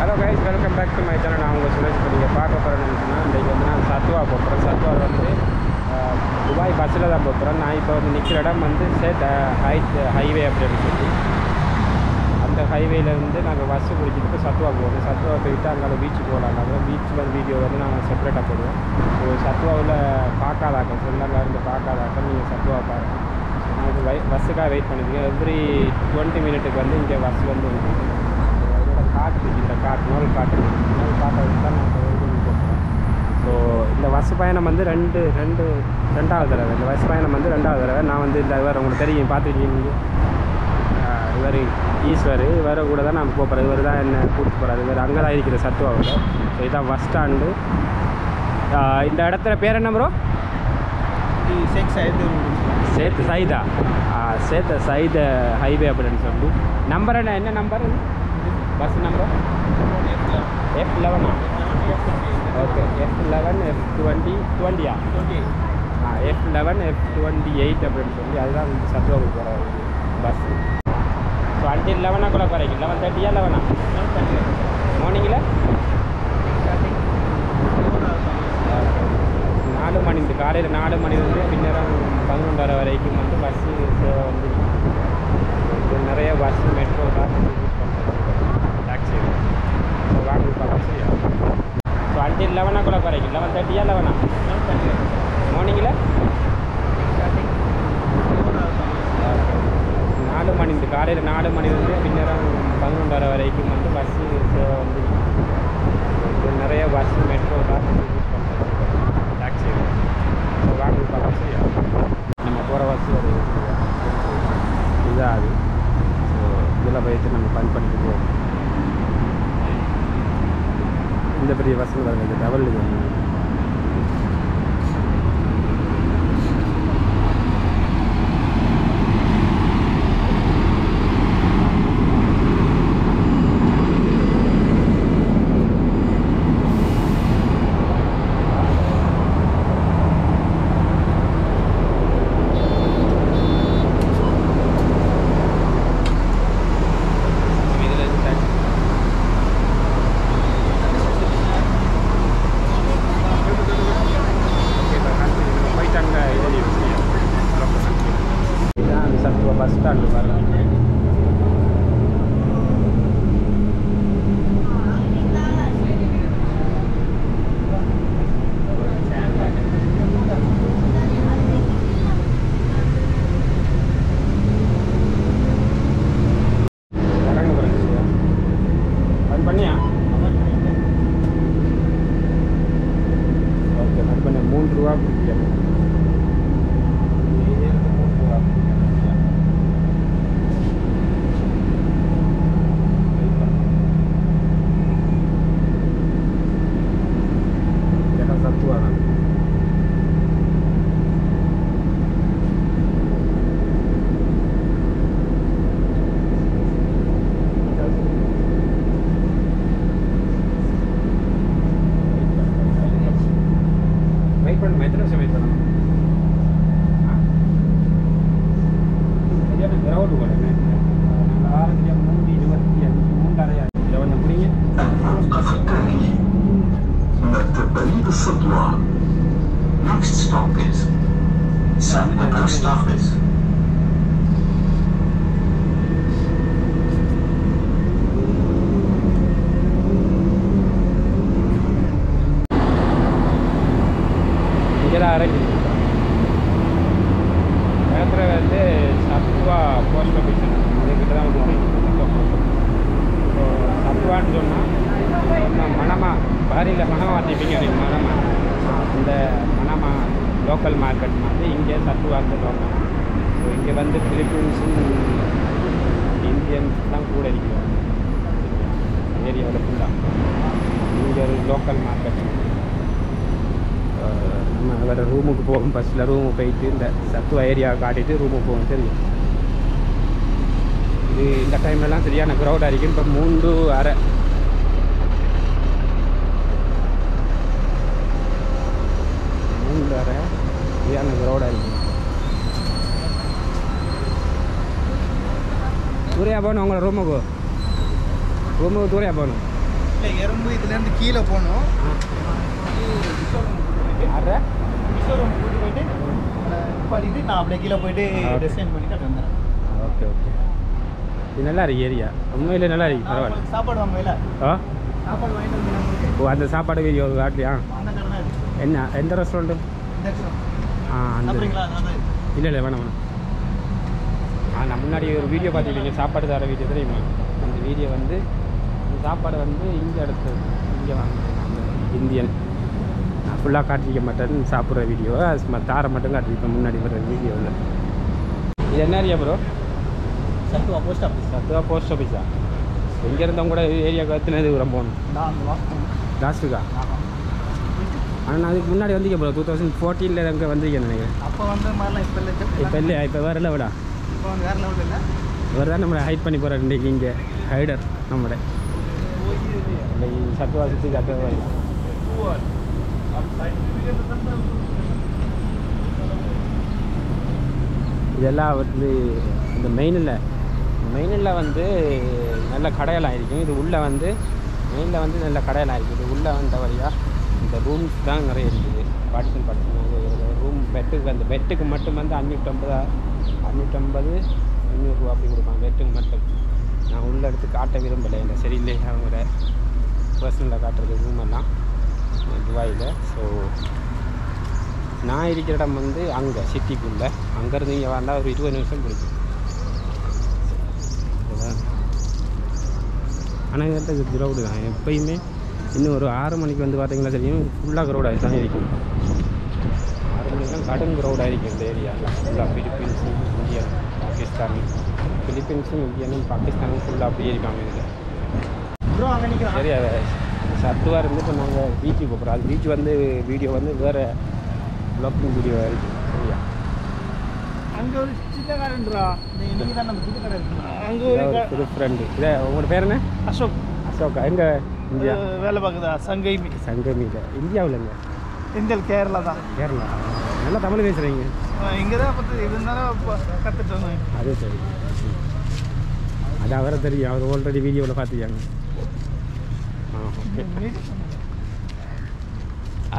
Hello guys, welcome back to my channel. நான் உங்கள் சுரேஷ். இப்போ நீங்கள் பார்க்க போகிறேன்னு சொன்னால் இன்றைக்கி வந்து நான் சத்வா போகிறேன். சத்வா வந்து துபாய் பஸ்ஸில் தான் போகிறேன். நான் இப்போ வந்து நிற்கிற இடம் வந்து ஹைவே அப்படின்னு சொல்லி அந்த ஹைவேலேருந்து நாங்கள் பஸ்ஸு பிடிச்சிட்டு சத்வா போகிறோம். சத்வா போயிட்டு அங்கே பீச்சு போகலாம். பீச்சில் வீடியோ வந்து நாங்கள் செப்பரேட்டாக போடுவோம். ஸோ சத்வாவில் பார்க்காதாக்க சொல்லாங்க இருந்து பார்க்காதாக்க நீங்கள் சத்வா பாருங்கள். நான் இது பஸ்ஸுக்காக வெயிட் பண்ணியிருக்கேன். எவ்ரி 20 மினிட்டுக்கு வந்து இங்கே பஸ் வந்து அதோட காற்று இந்த நோல் காற்றை வந்து தான் நான் போகிறேன். ஸோ இந்த பஸ் பயணம் வந்து ரெண்டாவது தடவை. இந்த பஸ் பயணம் வந்து ரெண்டாவது தடவை. நான் வந்து இந்த இவர் உங்களுக்கு தெரியும், பார்த்துருக்கீங்க. இவர் ஈஸ்வர், இவரை கூட தான் நான் போகிறேன். இவர் தான் என்ன கூப்பிட்டு போகிறார். இவர் அங்கே தான் இருக்கிற சத்வாவில். ஸோ இதான் பஸ் ஸ்டாண்டு. இந்த இடத்துல பேர் என்ன ப்ரோ? சேத்து சைதா ஹைவே அப்படின்னு சொல்லி. நம்பர் என்ன number? Bus number F11. Okay, F11 F20 20 F11 F28 அப்படின்னு சொல்லி அதுதான் சத்வாவுக்கு போகிற பஸ். ஸோ அன்டில் 11 o'clock வரைக்கும். 11:30 11 மார்னிங்கில் 4 மணி, இந்த காலையில் 4 மணி வந்து பின்னரம் 11:30 வரைக்கும் வந்து பஸ்ஸு சேவை வந்து நிறைய பஸ்ஸு மெட்ரோ தான் யூஸ் பண்ணுறது, டாக்ஸி. ஸோ வாங்கி பார்க்கலாம். சரியா? ஸோ அன்டில் 11 o'clock வரைக்கும். 11:30 11 மார்னிங்கில் 4 மணி, இந்த காலையில் 4 மணி வந்து பின்னரம் 11:30 வரைக்கும் வந்து பஸ்ஸு சேவை வந்து நிறைய பஸ்ஸு மெட்ரோ தான் யூஸ் பண்ணுறது, டாக்ஸி. ஸோ வாங்கி பார்க்கலாம். சரியா? நம்ம போகிற பஸ்ஸு ஒரு இதாகுது. ஸோ இதில் போயிட்டு நம்ம ஃபன் பண்ணிட்டு போவோம். இந்த பெரிய பஸ்ஸில் இருக்குது டபுள் இது. பஸ் ஸ்டாண்டு பாருங்க. பண்ணியா? ஓகே, அது பண்ண 3 ரூபா பிடிக்கணும். எத்தனை நிமிஷம் வெயிட் பண்ணணும்? சரியான கிரௌண்டு கூட நாங்கள் ஆரம்பிக்க 3:25 3:30 இதில் கொஞ்சம் பிடிங்க. Next stop is San Post Office. இறங்கி இடத்துல வந்து சத்வா போஸ்ட் ஆஃபீஸ் இதுக்கிட்ட தான் வந்து ஸோ சத்வான்னு சொன்னால் மணமா பாரியில் மணமா வாத்திப்பீங்க அப்படிங்க. மணமா இந்த மணமா லோக்கல் மார்க்கெட் மாதிரி இங்கே சத்வா வந்து லோக்கல். ஸோ இங்கே வந்து பிலிப்பீன்ஸும் இந்தியன்ஸ் தான் கூட இருக்கிறோம் ஏரியாவில் ஃபுல்லாக. இங்கே ஒரு லோக்கல் மார்க்கெட். நம்ம வேறு ரூமுக்கு போகும். பஸ்ஸில் ரூமுக்கு போயிட்டு இந்த சத்வா ஏரியாவை காட்டிட்டு ரூமுக்கு போகும். தெரியும், இது இந்த டைம்லலாம் சரியான க்ரௌடாக இருக்கும். இப்போ 3:30 சரியான க்ரௌடாக இருக்கும். தூரையாக போகணும் உங்களை ரூமுக்கு தூரையாக போகணும். இல்லை எறும்பு இதுலேருந்து கீழே போகணும். விஸ்வரூம் கூட்டி போயிட்டு பண்ணிட்டு நான் அப்படியே கீழே போயிட்டு டிசைன் பண்ணிட்டு அப்படி வந்துடுறேன். Okay okay. இது நல்லா இருக்கு ஏரியா, உண்மையிலே நல்லா இருக்கு, பரவாயில்ல. சாப்பாடு வாங்கல. சாப்பாடு வாங்கிட்டு வந்து ஓ அந்த சாப்பாடு வீடியோ காட்டலையா? அந்த கடை தான் இருக்கு. என்ன எந்த ரெஸ்டாரண்ட்டு? அந்த இல்லை இல்லை வேணாம் வேணாம். நான் முன்னாடி ஒரு வீடியோ பார்த்துக்கிட்டீங்க, சாப்பாடு தர வீடியோ தெரியுமா? அந்த வீடியோ வந்து அந்த சாப்பாடு வந்து இங்கே எடுத்து இங்கே வாங்கினேன் அந்த இந்தியன். நான் ஃபுல்லாக காட்டிக்க மாட்டேன் சாப்பிட்ற வீடியோவை, சும்மா தாரை மட்டும் காட்டிருப்பேன் முன்னாடி வர வீடியோவில். இது என்ன area bro? Sathuva post office. Sathuva post ஆஃபீஸா? எங்கே இருந்தவங்க கூட ஏரியாவுக்கு எத்தனை தூரம் போகணும்? லாஸ்ட்டுக்கா? ஆனால் நான் அதுக்கு முன்னாடி வந்தீங்க ப்ரோ, 2014 அங்கே வந்திருக்கேன் நினைக்கிறேன். அப்போ வந்து மாதிரிலாம் இப்போ இல்லை. இப்போ இல்லையா? இப்போ வேறு லெவலா? இப்போ வந்து வேறு லெவலில் இல்லை. இவர் தான் நம்மளை ஹைட் பண்ணி போகிறார் இன்றைக்கி இங்கே ஹைடர் நம்மளை சத்துவா சுற்றி சத்துவா. இதெல்லாம் வந்து இந்த மெயினில் வந்து நல்ல கடையெல்லாம் இருக்கும். இது உள்ளே வந்து மெயினில் வந்து நல்ல கடையெல்லாம் இருக்குது. இது உள்ளே வந்த வழியாக இந்த ரூம்ஸ் தான் நிறைய இருக்குது. பார்ட்டிஷன் ரூம் பெட்டுக்கு அந்த பெட்டுக்கு மட்டும் வந்து 550 500 அப்படி கொடுப்பாங்க பெட்டுக்கு மட்டும். நான் உள்ள எடுத்து காட்ட விரும்பலை, இல்லை சரியில்லை அவங்களோட பர்சனலில் காட்டுறது ரூமெல்லாம் துபாயில். ஸோ நான் இருக்கிற இடம் வந்து அங்கே சிட்டிக்குள்ளே, அங்கேருந்து இங்கே வந்தால் ஒரு 20 நிமிஷம் பிடிக்கும். ஆனால் எங்கிட்ட க்ரௌடு தான் எப்போயுமே. இன்னும் ஒரு 6 மணிக்கு வந்து பார்த்தீங்கன்னா தெரியும், ஃபுல்லாக க்ரௌடாக தான் இருக்கும். 6 மணிக்கெலாம் கடும் க்ரௌடாக இருக்கும் இந்த ஏரியாவில். ஃபுல்லாக ஃபிலிப்பீன்ஸும் இந்தியன் பாகிஸ்தானும் ஃபுல்லாக அப்படியே இருக்காங்க இதில். சரி அதை சத்துவாக இருந்துட்டு நாங்கள் பீச்சுக்கு போகிறோம். அது பீச் வந்து வீடியோ வந்து வேறு ப்ளாக்கிங் வீடியோ இருக்குது. சரியா? அங்கே ஒரு சின்ன கடைன்றா, இன்னைக்கு தான் நம்ம புது கடை இருக்குங்க. அங்கே ஒரு புது ஃப்ரெண்டு. இதை உங்களோட பேர் என்ன? அசோக்கா. எங்கே? இந்தியா வேலை பார்க்குதா? சங்கைமி. இந்தியாவில் எங்கே? இந்தியாவில் கேரளா தான். கேரளா. நல்லா தமிழ் பேசுகிறீங்க. இங்கே தான் பார்த்து இருந்தாலும் கற்றுட்டு வந்தேன். அது சரி, அது அவரை தெரியும், அவர் ஆல்ரெடி வீடியோவில் பார்த்துக்காங்க. ஓகே.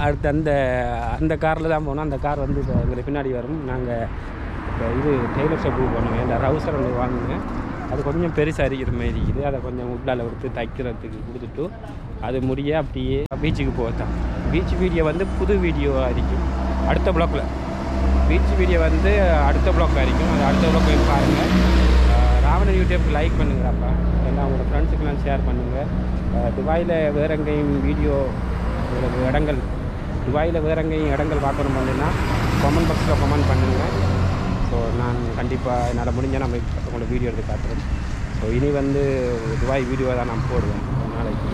அடுத்து அந்த காரில் தான் போனோம். அந்த கார் வந்து இப்போ எங்களுக்கு பின்னாடி வரும். நாங்கள் இப்போ இது டெய்லர் ஷாப்புக்கு போனோங்க. இந்த ரவுசர் ஒன்று வாங்குங்க. அது கொஞ்சம் பெருசாக இருக்கிற மாதிரி இருக்குது. அதை கொஞ்சம் உட்லால் எடுத்து தைக்கிறதுக்கு கொடுத்துட்டு அது முடிய அப்படியே பீச்சுக்கு போகத்தான். பீச் வீடியோ வந்து புது வீடியோவாக இருக்கும். அடுத்த ப்ளாக்கில் பீச் வீடியோ வந்து அடுத்த ப்ளாக்காக இருக்கும். அது அடுத்த ப்ளாக் போய் பாருங்கள். ராவணன் யூடியூப்க்கு லைக் பண்ணுங்கிறப்பா, எல்லாம் உங்களோட ஃப்ரெண்ட்ஸுக்கெல்லாம் ஷேர் பண்ணுங்கள். துபாயில் வேறு எங்கேயும் வீடியோ இடங்கள், துபாயில் வேறு எங்கேயும் இடங்கள் பார்க்கணும் அப்படின்னா கமெண்ட் பாக்ஸில் கமெண்ட் பண்ணுங்கள். ஸோ நான் கண்டிப்பாக என்னால் முடிஞ்சால் நம்ம உங்களோட வீடியோ எடுத்து காட்டுறேன். ஸோ இனி வந்து துபாய் வீடியோ தான் நான் போடுவேன் ஒரு நாளைக்கு.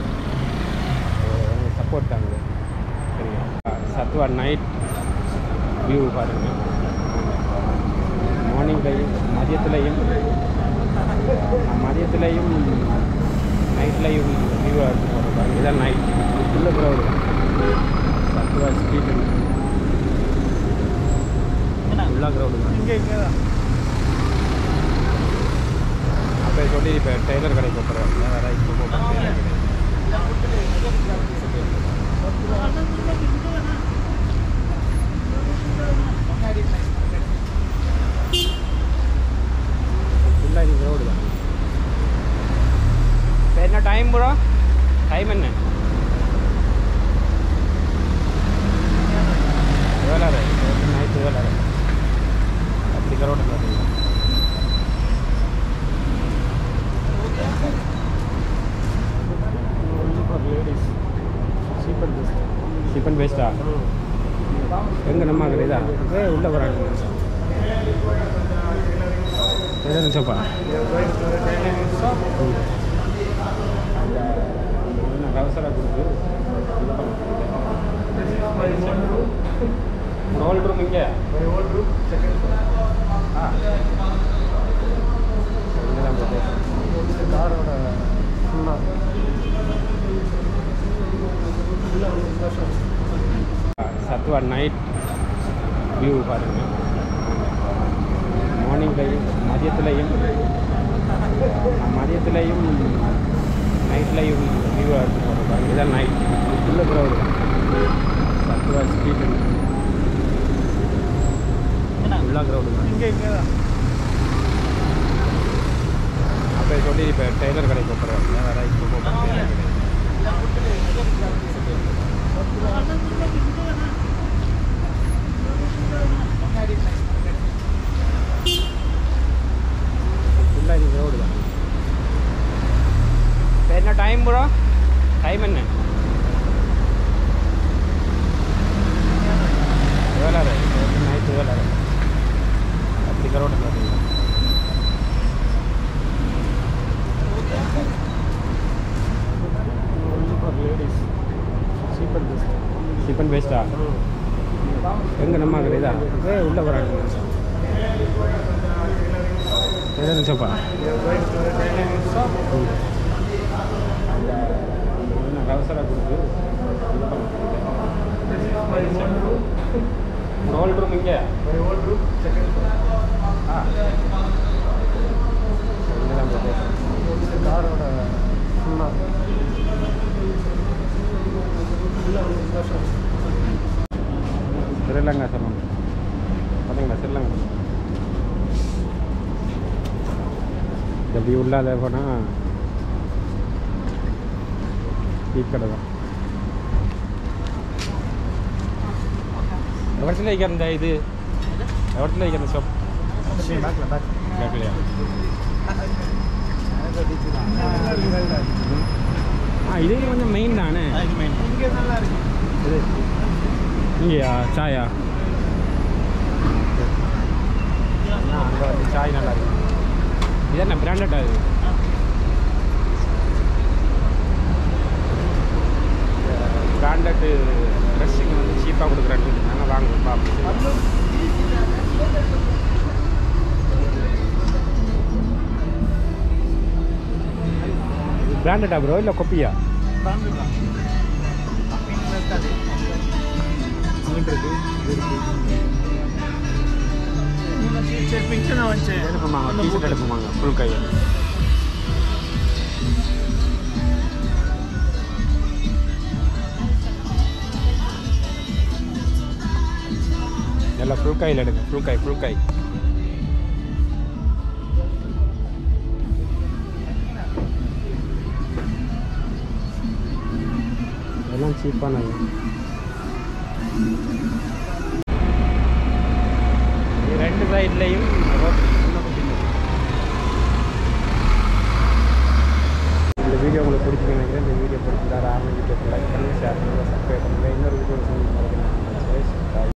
ஸோ எனக்கு சப்போர்ட் தாங்க. சரிங்களா? சத்துவா நைட் வியூ பாருங்கள். மார்னிங்லையும் மதியத்துலேயும் நைட்லையும் வியூ எடுத்து போடுறேன். இதுதான் நைட் ஃபுல்லாக க்ரௌடு தான். சத்துவா ஸ்ட்ரீட் ஃபுல்லாக க்ரௌடு தான். இங்கே தான் அப்போ சொல்லி இப்போ டெய்லர் கடைக்கு போகிறேன். வேறு இப்போ போகிறேன். ஃபுல்லாக இது க்ரௌடு தான். இப்போ என்ன டைம் ப்ரோ? டைம் என்ன? வேளாறு நைட்டு வேளாறு அப்படி க்ரௌடு பார்த்தீங்கன்னா லேடிஸ் சீப் அண்ட் பெஸ்ட்டா? எங்கே நம்ம இதா உள்ளே போகிறாங்க. எதாவது சோப்பா அவசரம் கொடுத்து ஓல்ட் ரூம் இங்கே காரோட சத்துவா நைட் வியூ பாருங்கள். மார்னிங்லையும் மதியத்துலேயும் நைட்லையும் வியூ எடுத்து போகிறோம். இதுதான் நைட் உள்ள க்ரௌடு சத்துவா ஸ்ட்ரீட் ஃபுல்லாக க்ரௌடு தான் இங்கே தான் அப்போ சொல்லி இப்போ டெய்லர் கடைக்கு போட்டுருவாங்க வேறு இப்போ போட்டுருவாங்க ஃபுல்லாக இது ரோடு தான் இப்போ என்ன டைம் ப்ரோ டைம் என்ன வேளாறு நைட்டு வேளாறு அப்படி ரோடு பார்த்தீங்களா லேடிஸ் சீப்பன் பெஸ்ட்டா எங்கே நம்ம இதா உள்ளே வராங்க எதாவது சோப்பா அவசர கொடுத்து ஓல்ட் ரூம் இங்கே காரோட ஸ்ரீலங்கா சொல்லணும் பார்த்தீங்களா ஸ்ரீலங்கா இந்த வியூ உள்ளாத போனால் டீ கடை தான் எவரத்தில் வைக்கிற இந்த இது எவரத்தில் வைக்கிற இந்த ஷாப் பேக்லையா இது கொஞ்சம் மெயின் தானே இங்கே நல்லா இருக்கு இது இங்கேயா சாயா அங்கே வந்து சாய் நல்லா இருக்கு இது என்ன பிராண்டடா இது பிராண்டடு ட்ரெஸ்ஸிங் வந்து சீப்பாக கொடுக்குறான்னு நாங்கள் வாங்குவோம் பார்ப்போம் பிராண்டடா ப்ரோ இல்லை கொப்பியா எடுப்புமாங்க டீஷர்ட் எடுப்புமாங்க ஃபுல் கை எல்லாம் ஃபுல் கையில் எடுங்க ஃபுல் கை எல்லாம் சீப்பானது ரெண்டு சைட்லேயும் இந்த வீடியோ உங்களுக்கு பிடிச்சிங்க நினைக்கிறேன் இந்த வீடியோ பிடிச்சிருந்தா வீடியோ லைக் பண்ணுங்கள் ஷேர் பண்ணுங்கள் சப்ஸ்கிரைப்